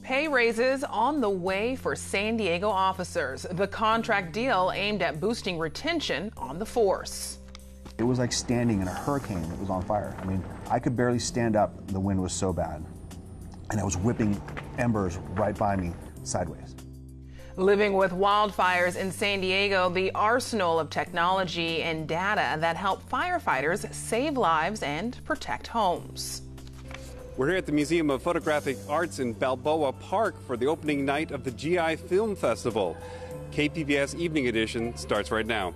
Pay raises on the way for San Diego officers. The contract deal aimed at boosting retention on the force. It was like standing in a hurricane that was on fire. I mean, I could barely stand up. The wind was so bad. And it was whipping embers right by me sideways. Living with wildfires in San Diego, the arsenal of technology and data that help firefighters save lives and protect homes. We're here at the Museum of Photographic Arts in Balboa Park for the opening night of the GI Film Festival. KPBS Evening Edition starts right now.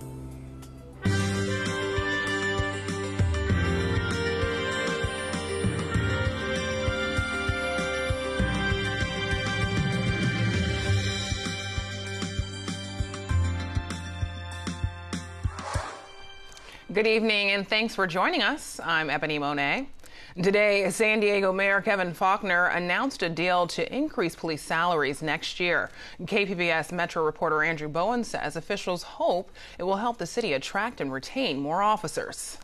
Good evening and thanks for joining us. I'm Ebony Monet. Today, San Diego Mayor Kevin Faulconer announced a deal to increase police salaries next year. KPBS Metro reporter Andrew Bowen says officials hope it will help the city attract and retain more officers.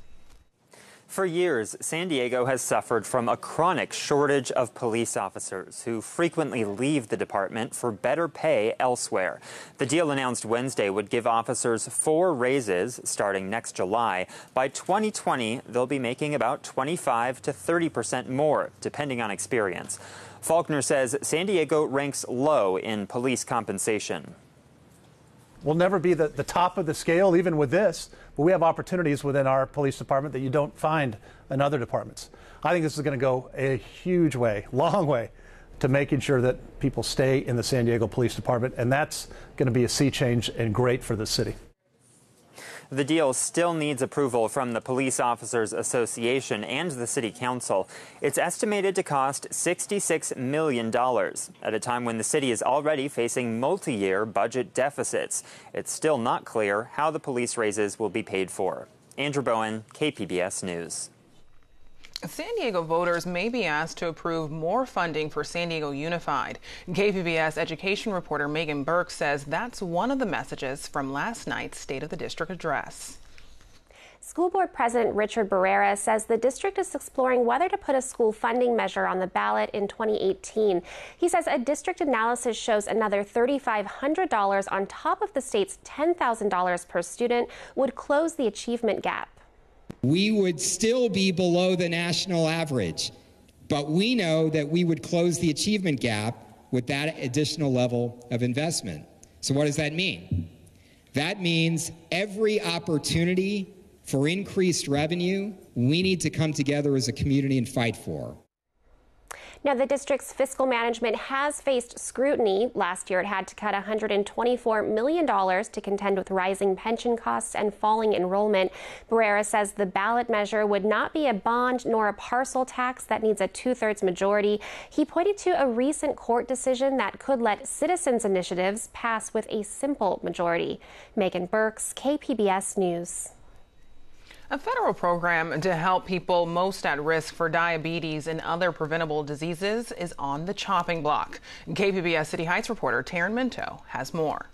For years, San Diego has suffered from a chronic shortage of police officers who frequently leave the department for better pay elsewhere. The deal announced Wednesday would give officers 4 raises starting next July. By 2020, they'll be making about 25 to 30% more, depending on experience. Faulconer says San Diego ranks low in police compensation. We'll never be the top of the scale, even with this, but we have opportunities within our police department that you don't find in other departments. I think this is going to go a huge way, long way, to making sure that people stay in the San Diego Police Department, and that's going to be a sea change and great for the city. The deal still needs approval from the Police Officers Association and the City Council. It's estimated to cost $66 million at a time when the city is already facing multi-year budget deficits. It's still not clear how the police raises will be paid for. Andrew Bowen, KPBS News. San Diego voters may be asked to approve more funding for San Diego Unified. KPBS education reporter Megan Burke says that's one of the messages from last night's State of the District address. School Board President Richard Barrera says the district is exploring whether to put a school funding measure on the ballot in 2018. He says a district analysis shows another $3,500 on top of the state's $10,000 per student would close the achievement gap. We would still be below the national average, but we know that we would close the achievement gap with that additional level of investment. So what does that mean? That means every opportunity for increased revenue, we need to come together as a community and fight for. Now, the district's fiscal management has faced scrutiny. Last year, it had to cut $124 million to contend with rising pension costs and falling enrollment. Barrera says the ballot measure would not be a bond nor a parcel tax that needs a 2/3 majority. He pointed to a recent court decision that could let citizens' initiatives pass with a simple majority. Megan Burks, KPBS News. A federal program to help people most at risk for diabetes and other preventable diseases is on the chopping block. KPBS City Heights reporter Taryn Minto has more.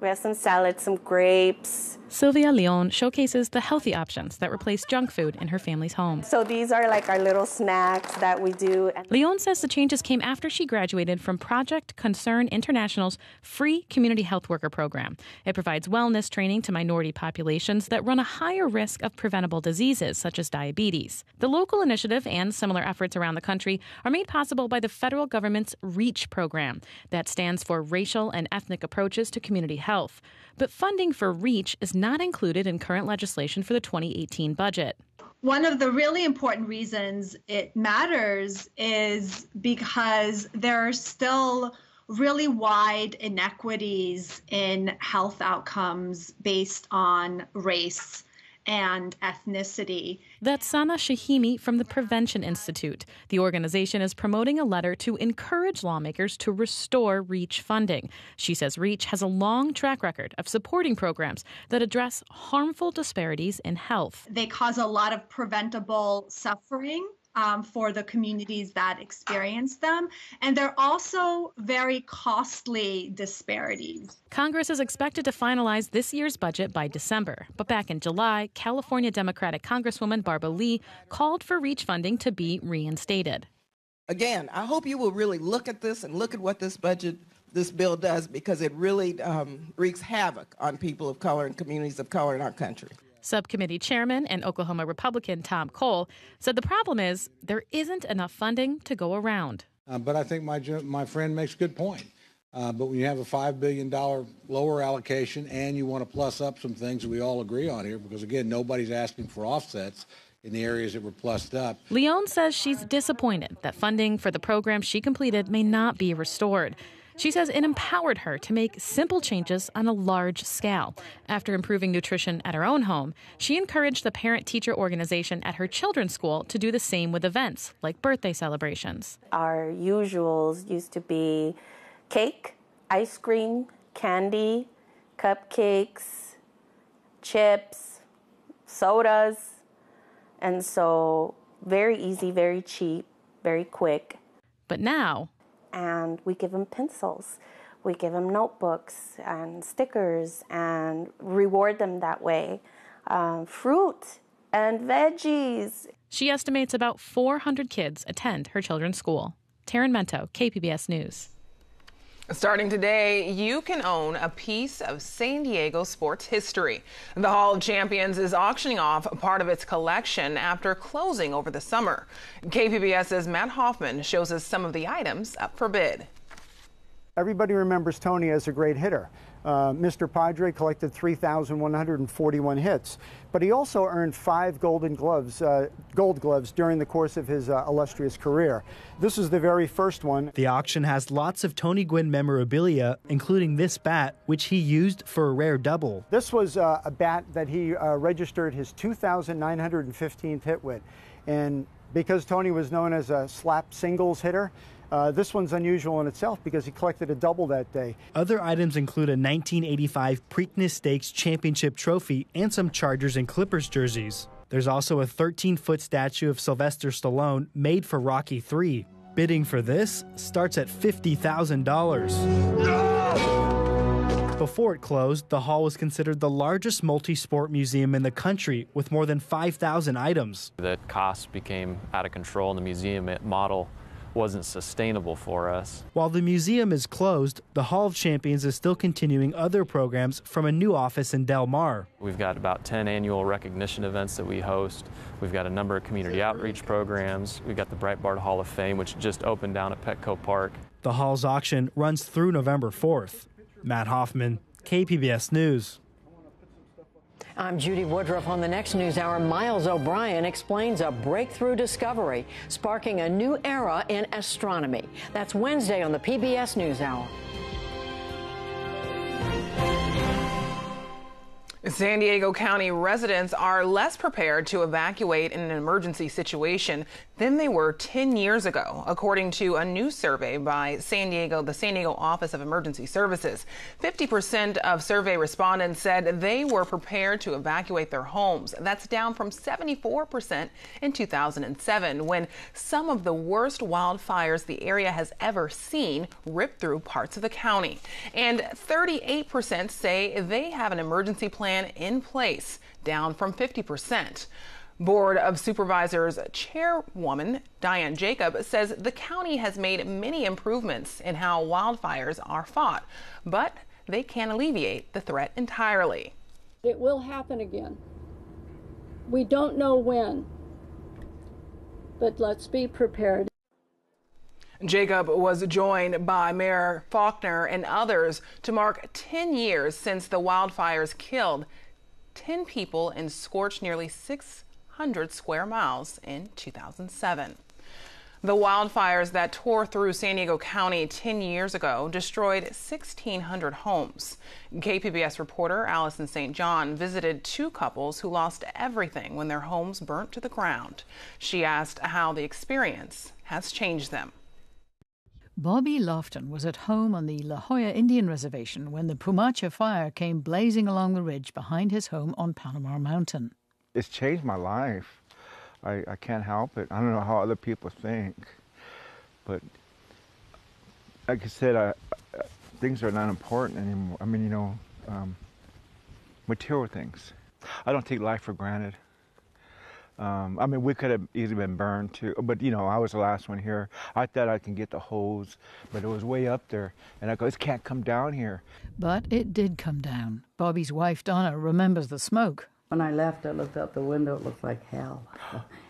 We have some salad, some grapes. Sylvia Leon showcases the healthy options that replace junk food in her family's home. So these are like our little snacks that we do. Leon says the changes came after she graduated from Project Concern International's free community health worker program. It provides wellness training to minority populations that run a higher risk of preventable diseases such as diabetes. The local initiative and similar efforts around the country are made possible by the federal government's REACH program. That stands for Racial and Ethnic Approaches to Community Health. But funding for REACH is not included in current legislation for the 2018 budget. One of the really important reasons it matters is because there are still really wide inequities in health outcomes based on race and ethnicity. That's Sana Shahimi from the Prevention Institute. The organization is promoting a letter to encourage lawmakers to restore REACH funding. She says REACH has a long track record of supporting programs that address harmful disparities in health. They cause a lot of preventable suffering for the communities that experience them. And they're also very costly disparities. Congress is expected to finalize this year's budget by December. But back in July, California Democratic Congresswoman Barbara Lee called for REACH funding to be reinstated. Again, I hope you will really look at this and look at what this bill does, because it really wreaks havoc on people of color and communities of color in our country. Subcommittee Chairman and Oklahoma Republican Tom Cole said the problem is there isn't enough funding to go around. But I think my friend makes a good point. But when you have a $5 billion lower allocation and you want to plus up some things that we all agree on here, because, again, nobody's asking for offsets in the areas that were plussed up. Leone says she's disappointed that funding for the program she completed may not be restored. She says it empowered her to make simple changes on a large scale. After improving nutrition at her own home, she encouraged the parent-teacher organization at her children's school to do the same with events like birthday celebrations. Our usuals used to be cake, ice cream, candy, cupcakes, chips, sodas. And so very easy, very cheap, very quick. But now, and we give them pencils, we give them notebooks and stickers and reward them that way. Fruit and veggies. She estimates about 400 kids attend her children's school. Taryn Mento, KPBS News. Starting today, you can own a piece of San Diego sports history. The Hall of Champions is auctioning off part of its collection after closing over the summer. KPBS's Matt Hoffman shows us some of the items up for bid. Everybody remembers Tony as a great hitter. Mr. Padre collected 3,141 hits, but he also earned 5 gold gloves during the course of his illustrious career. This is the very first one. The auction has lots of Tony Gwynn memorabilia, including this bat, which he used for a rare double. This was a bat that he registered his 2,915th hit with, and because Tony was known as a slap singles hitter, this one's unusual in itself because he collected a double that day. Other items include a 1985 Preakness Stakes Championship trophy and some Chargers and Clippers jerseys. There's also a 13-foot statue of Sylvester Stallone made for Rocky III. Bidding for this starts at $50,000. Before it closed, the hall was considered the largest multi-sport museum in the country with more than 5,000 items. The costs became out of control and the museum model wasn't sustainable for us. While the museum is closed, the Hall of Champions is still continuing other programs from a new office in Del Mar. We've got about 10 annual recognition events that we host. We've got a number of community outreach programs. We've got the Breitbart Hall of Fame, which just opened down at Petco Park. The Hall's auction runs through November 4th. Matt Hoffman, KPBS News. I'm Judy Woodruff. On the next news hour, Miles O'Brien explains a breakthrough discovery sparking a new era in astronomy. That's Wednesday on the PBS NewsHour. San Diego County residents are less prepared to evacuate in an emergency situation than they were 10 years ago, according to a new survey by the San Diego Office of Emergency Services. 50% of survey respondents said they were prepared to evacuate their homes. That's down from 74% in 2007, when some of the worst wildfires the area has ever seen ripped through parts of the county. And 38% say they have an emergency plan in place, down from 50%. Board of Supervisors Chairwoman Diane Jacob says the county has made many improvements in how wildfires are fought, but they can't alleviate the threat entirely. It will happen again. We don't know when, but let's be prepared. Jacob was joined by Mayor Faulkner and others to mark 10 years since the wildfires killed 10 people and scorched nearly 600 square miles in 2007. The wildfires that tore through San Diego County 10 years ago destroyed 1,600 homes. KPBS reporter Allison St. John visited 2 couples who lost everything when their homes burnt to the ground. She asked how the experience has changed them. Bobby Lofton was at home on the La Jolla Indian Reservation when the Pumacha fire came blazing along the ridge behind his home on Palomar Mountain. It's changed my life. I can't help it. I don't know how other people think, but like I said, things are not important anymore. I mean, material things. I don't take life for granted. I mean, we could have easily been burned too, but you know, I was the last one here. I thought I can get the hose, but it was way up there, and I go, it can't come down here. But it did come down. Bobby's wife, Donna, remembers the smoke. When I left, I looked out the window, it looked like hell.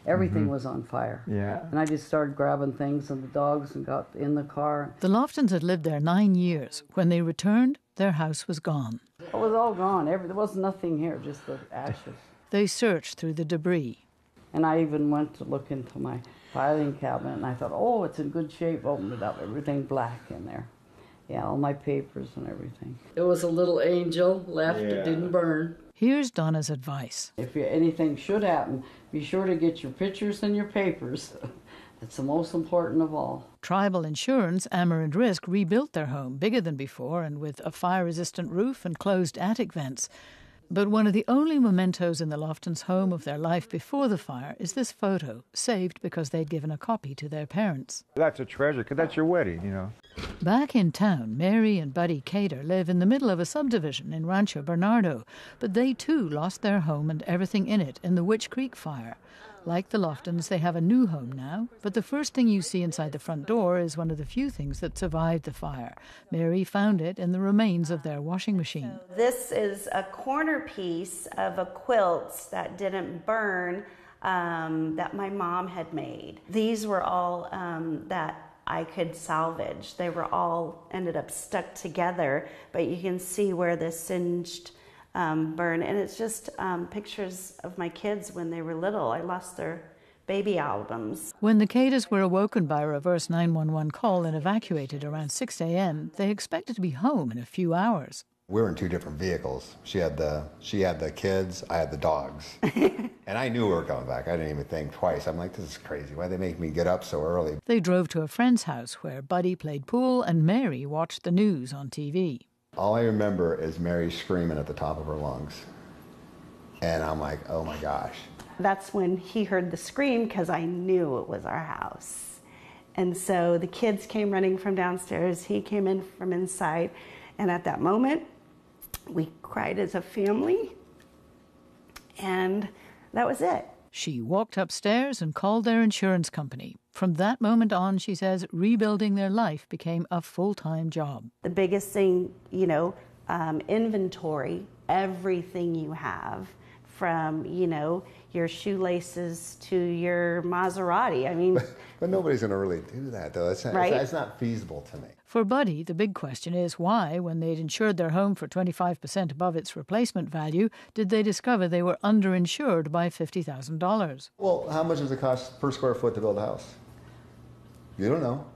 Everything was on fire. Yeah. And I just started grabbing things and the dogs and got in the car. The Loftons had lived there 9 years. When they returned, their house was gone. It was all gone. There was nothing here, just the ashes. They searched through the debris. And I even went to look into my filing cabinet, and I thought, oh, it's in good shape. Opened it up, everything black in there. Yeah, all my papers and everything. It was a little angel left, it didn't burn. Here's Donna's advice. If anything should happen, be sure to get your pictures and your papers. That's the most important of all. Tribal Insurance, Ammer and Risk rebuilt their home, bigger than before and with a fire-resistant roof and closed attic vents. But one of the only mementos in the Loftons' home of their life before the fire is this photo, saved because they'd given a copy to their parents. That's a treasure, because that's your wedding, you know. Back in town, Mary and Buddy Cater live in the middle of a subdivision in Rancho Bernardo, but they too lost their home and everything in it in the Witch Creek fire. Like the Loftons, they have a new home now, but the first thing you see inside the front door is one of the few things that survived the fire. Mary found it in the remains of their washing machine. This is a corner piece of a quilt that didn't burn that my mom had made. These were all that I could salvage. They were all ended up stuck together, but you can see where the singed burn, and it's just pictures of my kids when they were little. I lost their baby albums. When the Caters were awoken by a reverse 911 call and evacuated around 6 a.m., they expected to be home in a few hours. We were in two different vehicles. She had the kids, I had the dogs. And I knew we were coming back. I didn't even think twice. I'm like, this is crazy. Why'd they make me get up so early? They drove to a friend's house where Buddy played pool and Mary watched the news on TV. All I remember is Mary screaming at the top of her lungs. And I'm like, oh my gosh. That's when he heard the scream because I knew it was our house. And so the kids came running from downstairs. He came in from inside. And at that moment, we cried as a family. And that was it. She walked upstairs and called their insurance company. From that moment on, she says, rebuilding their life became a full-time job. The biggest thing, inventory, everything you have, from, your shoelaces to your Maserati. I mean... But nobody's going to really do that, though. It's not feasible to me. For Buddy, the big question is why, when they'd insured their home for 25% above its replacement value, did they discover they were underinsured by $50,000? Well, how much does it cost per square foot to build a house? You don't know.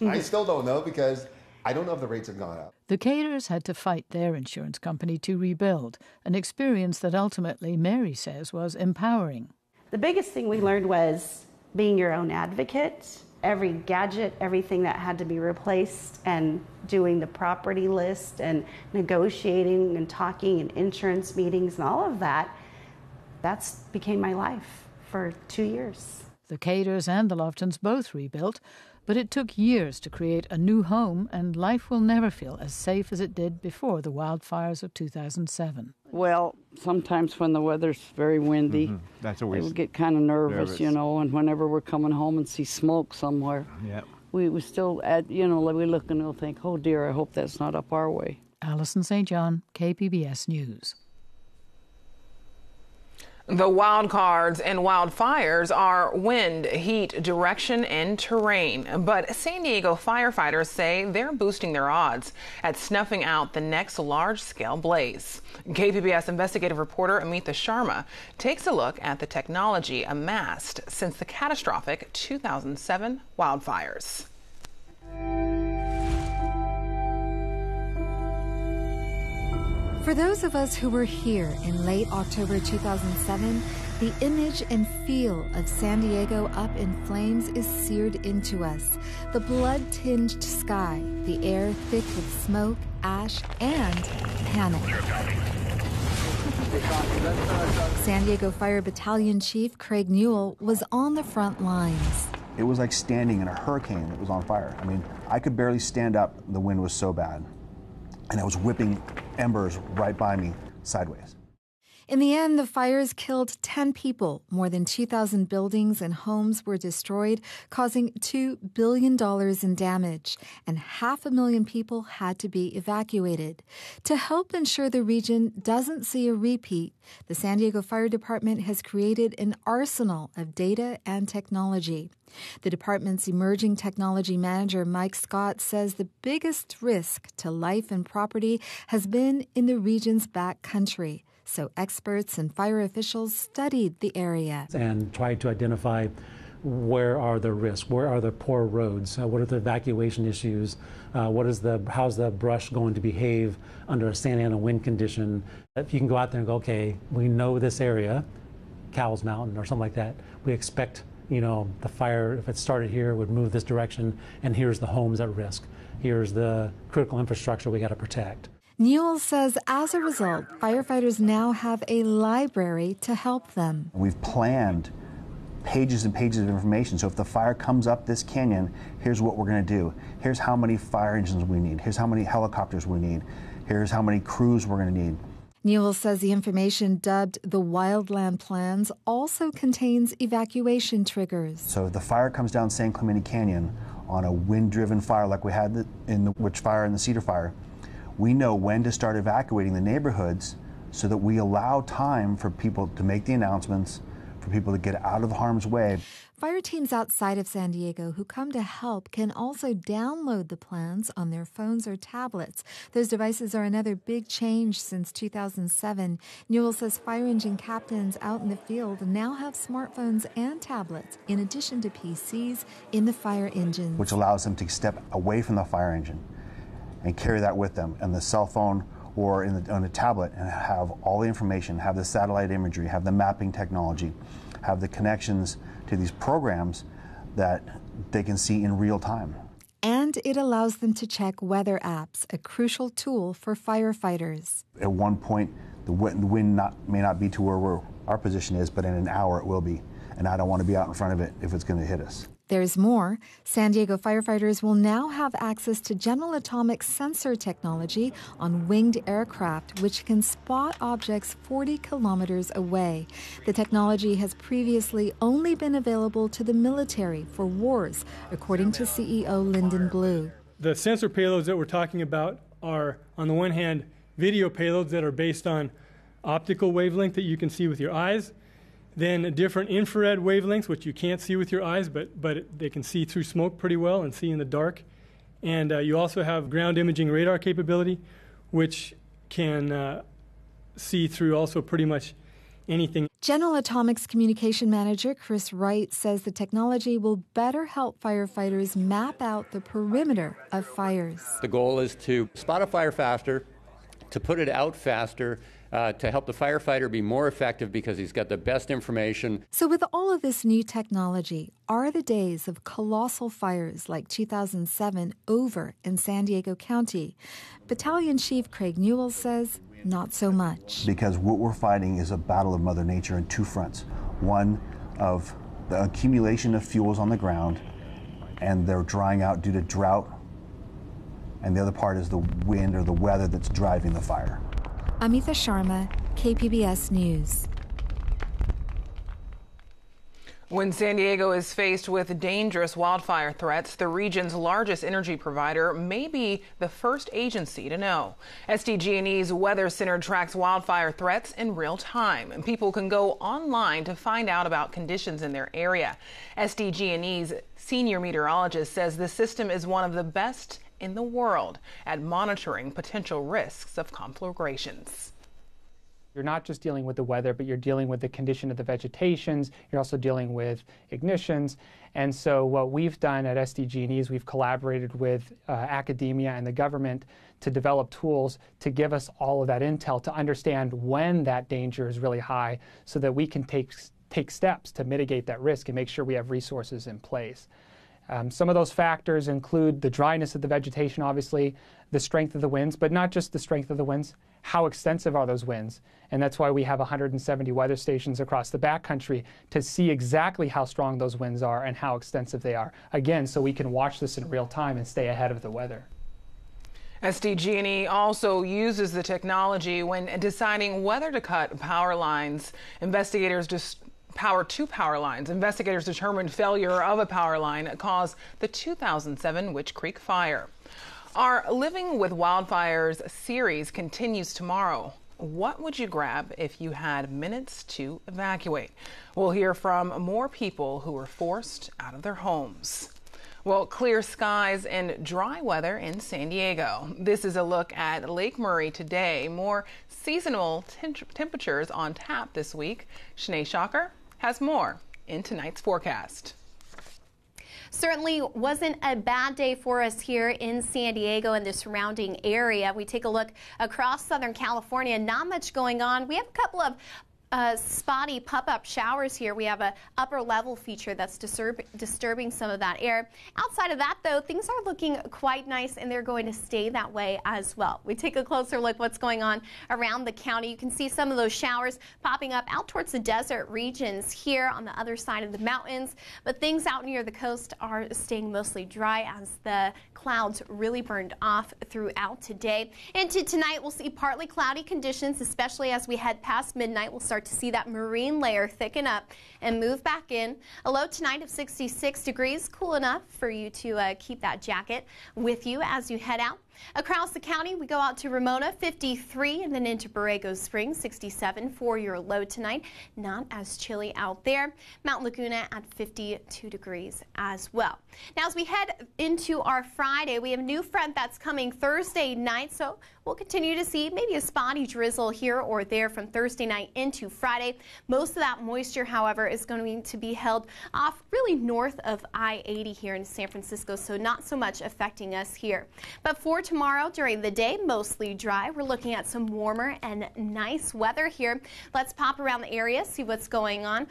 I still don't know because I don't know if the rates have gone up. The Caters had to fight their insurance company to rebuild, an experience that ultimately Mary says was empowering. The biggest thing we learned was being your own advocate. Every gadget, everything that had to be replaced, and doing the property list and negotiating and talking and insurance meetings and all of that, that's became my life for 2 years. The Caters and the Loftons both rebuilt, but it took years to create a new home, and life will never feel as safe as it did before the wildfires of 2007. Well, sometimes when the weather's very windy, That's always we get kind of nervous, and whenever we're coming home and see smoke somewhere, we still, we look and we'll think, oh dear, I hope that's not up our way. Alison St. John, KPBS News. The wild cards in wildfires are wind, heat, direction, and terrain. But San Diego firefighters say they're boosting their odds at snuffing out the next large-scale blaze. KPBS investigative reporter Amita Sharma takes a look at the technology amassed since the catastrophic 2007 wildfires. For those of us who were here in late October 2007, the image and feel of San Diego up in flames is seared into us. The blood-tinged sky, the air thick with smoke, ash, and panic. San Diego Fire Battalion Chief Craig Newell was on the front lines. It was like standing in a hurricane that was on fire. I mean, I could barely stand up. The wind was so bad. And I was whipping embers right by me sideways. In the end, the fires killed 10 people. More than 2,000 buildings and homes were destroyed, causing $2 billion in damage, and 500,000 people had to be evacuated. To help ensure the region doesn't see a repeat, the San Diego Fire Department has created an arsenal of data and technology. The department's emerging technology manager, Mike Scott, says the biggest risk to life and property has been in the region's backcountry. So experts and fire officials studied the area and tried to identify where are the risks, where are the poor roads, what are the evacuation issues, how's the brush going to behave under a Santa Ana wind condition. If you can go out there and go, okay, we know this area, Cowles Mountain or something like that, we expect the fire, if it started here, would move this direction, and here's the homes at risk. Here's the critical infrastructure we got to protect. Newell says as a result, firefighters now have a library to help them. We've planned pages and pages of information. So if the fire comes up this canyon, here's what we're going to do. Here's how many fire engines we need. Here's how many helicopters we need. Here's how many crews we're going to need. Newell says the information dubbed the Wildland Plans also contains evacuation triggers. So if the fire comes down San Clemente Canyon on a wind-driven fire like we had in the Witch Fire and the Cedar Fire, we know when to start evacuating the neighborhoods so that we allow time for people to make the announcements, for people to get out of harm's way. Fire teams outside of San Diego who come to help can also download the plans on their phones or tablets. Those devices are another big change since 2007. Newell says fire engine captains out in the field now have smartphones and tablets, in addition to PCs, in the fire engines. Which allows them to step away from the fire engine and carry that with them on the cell phone or on a tablet and have all the information, have the satellite imagery, have the mapping technology, have the connections to these programs that they can see in real time. And it allows them to check weather apps, a crucial tool for firefighters. At one point, the wind may not be to where our position is, but in an hour it will be. And I don't want to be out in front of it if it's going to hit us. There's more. San Diego firefighters will now have access to General Atomics sensor technology on winged aircraft, which can spot objects 40 kilometers away. The technology has previously only been available to the military for wars, according to CEO Lyndon Blue. The sensor payloads that we're talking about are, on the one hand, video payloads that are based on optical wavelength that you can see with your eyes. Then different infrared wavelengths, which you can't see with your eyes, but they can see through smoke pretty well and see in the dark. And you also have ground imaging radar capability, which can see through also pretty much anything. General Atomics Communication Manager Chris Wright says the technology will better help firefighters map out the perimeter of fires. The goal is to spot a fire faster, to put it out faster, to help the firefighter be more effective because he's got the best information. So with all of this new technology, are the days of colossal fires like 2007 over in San Diego County? Battalion Chief Craig Newell says not so much. Because what we're fighting is a battle of Mother Nature on two fronts. One of the accumulation of fuels on the ground, and they're drying out due to drought. And the other part is the wind or the weather that's driving the fire. Amita Sharma, KPBS News. When San Diego is faced with dangerous wildfire threats, the region's largest energy provider may be the first agency to know. SDG&E's Weather Center tracks wildfire threats in real time, and people can go online to find out about conditions in their area. SDG&E's senior meteorologist says the system is one of the best in the world at monitoring potential risks of conflagrations. You're not just dealing with the weather, but you're dealing with the condition of the vegetations. You're also dealing with ignitions. And so what we've done at SDG&E is we've collaborated with academia and the government to develop tools to give us all of that intel to understand when that danger is really high so that we can take steps to mitigate that risk and make sure we have resources in place. Some of those factors include the dryness of the vegetation, obviously, the strength of the winds, but not just the strength of the winds, how extensive are those winds? And that's why we have 170 weather stations across the backcountry to see exactly how strong those winds are and how extensive they are. Again, so we can watch this in real time and stay ahead of the weather. SDG&E also uses the technology when deciding whether to cut power lines. Power lines. Investigators determined failure of a power line caused the 2007 Witch Creek fire. Our Living with Wildfires series continues tomorrow. What would you grab if you had minutes to evacuate? We'll hear from more people who were forced out of their homes. Well, clear skies and dry weather in San Diego. This is a look at Lake Murray today. More seasonal temperatures on tap this week. Shanae Shocker has more in tonight's forecast. Certainly wasn't a bad day for us here in San Diego and the surrounding area. We take a look across Southern California, not much going on. We have a couple of spotty pop-up showers here. We have a upper level feature that's disturbing some of that air. Outside of that, though, things are looking quite nice, and they're going to stay that way as well. We take a closer look what's going on around the county. You can see some of those showers popping up out towards the desert regions here on the other side of the mountains, but things out near the coast are staying mostly dry as the clouds really burned off throughout today. Into tonight, we'll see partly cloudy conditions, especially as we head past midnight. We'll start to see that marine layer thicken up and move back in. A low tonight of 66 degrees, cool enough for you to keep that jacket with you as you head out. Across the county, we go out to Ramona, 53, and then into Borrego Springs, 67 for your low tonight. Not as chilly out there. Mount Laguna at 52 degrees as well. Now, as we head into our Friday, we have a new front that's coming Thursday night, so we'll continue to see maybe a spotty drizzle here or there from Thursday night into Friday. Most of that moisture, however, is going to be held off really north of I-80 here in San Francisco, so not so much affecting us here. But for tomorrow during the day, mostly dry. We're looking at some warmer and nice weather here. Let's pop around the area, see what's going on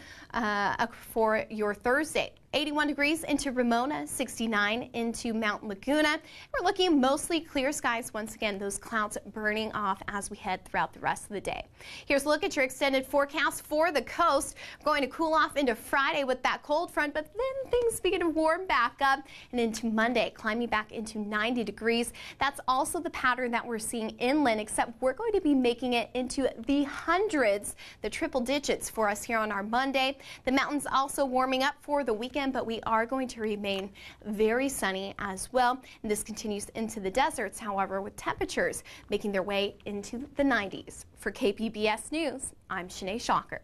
for your Thursday. 81 degrees into Ramona, 69 into Mount Laguna. We're looking mostly clear skies. Once again, those clouds burning off as we head throughout the rest of the day. Here's a look at your extended forecast for the coast. We're going to cool off into Friday with that cold front, but then things begin to warm back up, and into Monday, climbing back into 90 degrees. That's also the pattern that we're seeing inland, except we're going to be making it into the hundreds, the triple digits for us here on our Monday. The mountains also warming up for the weekend, but we are going to remain very sunny as well. And this continues into the deserts, however, with temperatures making their way into the 90s. For KPBS News, I'm Shanae Shocker.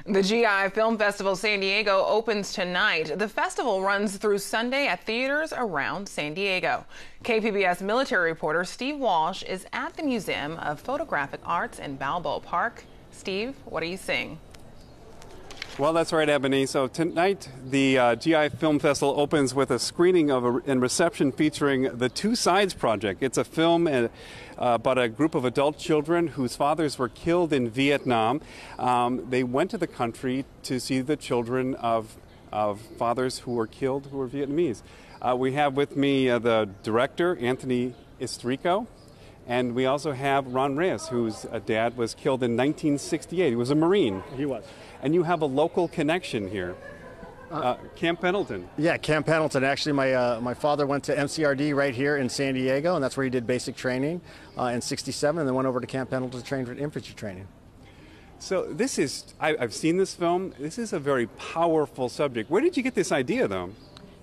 The GI Film Festival San Diego opens tonight. The festival runs through Sunday at theaters around San Diego. KPBS military reporter Steve Walsh is at the Museum of Photographic Arts in Balboa Park. Steve, what are you seeing? Well, that's right, Ebony. So tonight, the GI Film Festival opens with a screening and reception featuring the Two Sides Project. It's a film about a group of adult children whose fathers were killed in Vietnam. They went to the country to see the children of fathers who were killed who were Vietnamese. We have with me the director, Anthony Istrico. And we also have Ron Reyes, whose dad was killed in 1968. He was a Marine. He was. And you have a local connection here. Camp Pendleton. Yeah, Camp Pendleton. Actually, my father went to MCRD right here in San Diego, and that's where he did basic training in '67, and then went over to Camp Pendleton to train for infantry training. So this is, I've seen this film. This is a very powerful subject. Where did you get this idea, though?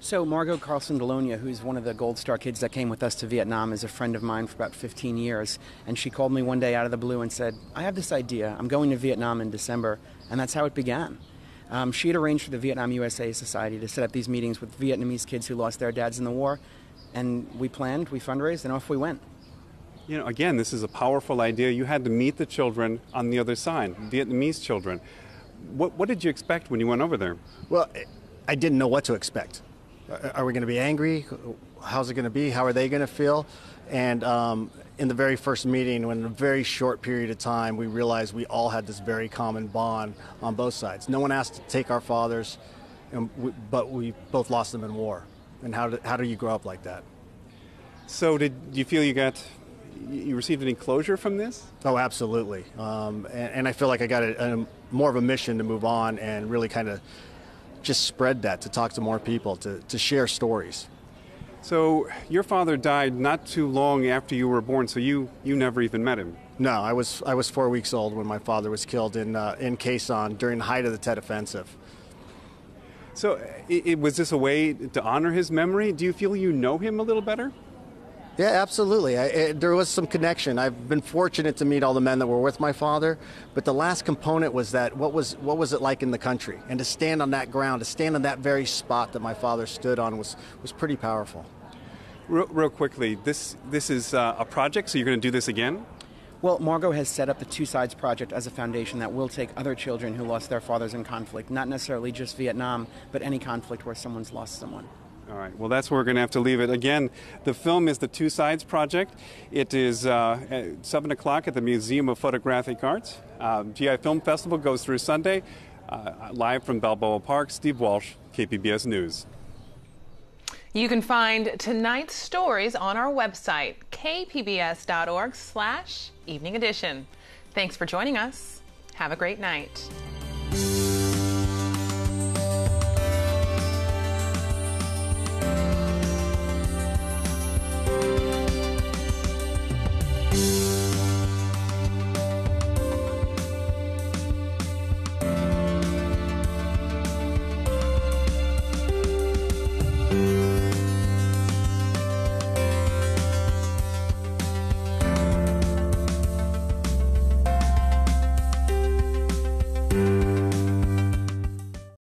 So Margot Carlson-Delonia, who's one of the Gold Star kids that came with us to Vietnam, is a friend of mine for about 15 years. And she called me one day out of the blue and said, I have this idea. I'm going to Vietnam in December. And that's how it began. She had arranged for the Vietnam USA Society to set up these meetings with Vietnamese kids who lost their dads in the war. And we planned, we fundraised, and off we went. You know, again, this is a powerful idea. You had to meet the children on the other side, Vietnamese children. What did you expect when you went over there? Well, I didn't know what to expect. Are we going to be angry? How's it going to be? How are they going to feel? And in the very first meeting, in a very short period of time, we realized we all had this very common bond on both sides. No one asked to take our fathers, but we both lost them in war. And how do you grow up like that? So did you feel you received any closure from this? Oh, absolutely. And I feel like I got more of a mission to move on and really kind of just spread that, to talk to more people, to share stories. So your father died not too long after you were born, so you never even met him. No, I was 4 weeks old when my father was killed in Quezon during the height of the Tet Offensive. So was this a way to honor his memory? Do you feel you know him a little better? Yeah, absolutely. There was some connection. I've been fortunate to meet all the men that were with my father, but the last component was that what was it like in the country? And to stand on that ground, to stand on that very spot that my father stood on was pretty powerful. Real quickly, this is a project, so you're going to do this again? Well, Margot has set up the Two Sides Project as a foundation that will take other children who lost their fathers in conflict, not necessarily just Vietnam, but any conflict where someone's lost someone. All right, well, that's where we're going to have to leave it. Again, the film is the Two Sides Project. It is at 7 o'clock at the Museum of Photographic Arts. GI Film Festival goes through Sunday. Live from Balboa Park, Steve Walsh, KPBS News. You can find tonight's stories on our website, kpbs.org/evening edition. Thanks for joining us. Have a great night.